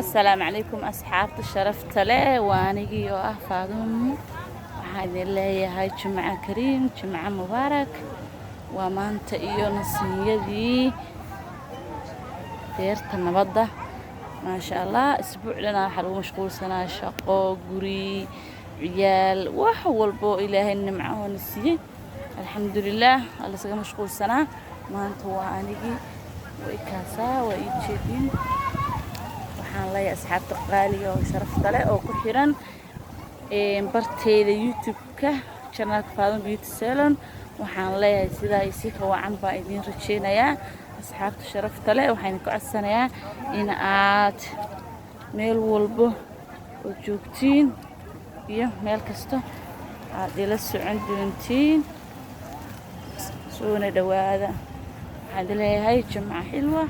السلام عليكم أصحاب الشرف تلا وانيجي وأحفادهم waxaan leeyahay jimca kariim jimca mubaarak waa maanta iyo nasiiyadii beerta nabadda maasha Allah isbuucna waxa lagu mashquulsanaa shaqo guri ciyaal wax walbo ilaahay nimco nasiiyay alxamdulillah alla saga mashquulsanaa maanta waa anigi way kaasaa way jeedin waxaan leeyahay asxaabta qaaliga oo sharafta leh oo ku xiran barteeda YouTube-ka channelka Faadumo Beauty Salon waxaan leeyahay sidaa isi ka wacan baa idin rajeynayaa asxaabta sharafta leh waxaan ku codsanayaa in aad meel walbo oo joogtiin iyo meel kasta aad ila socon doontiin soo dhawaada waxaan leeyahay jimca xilwa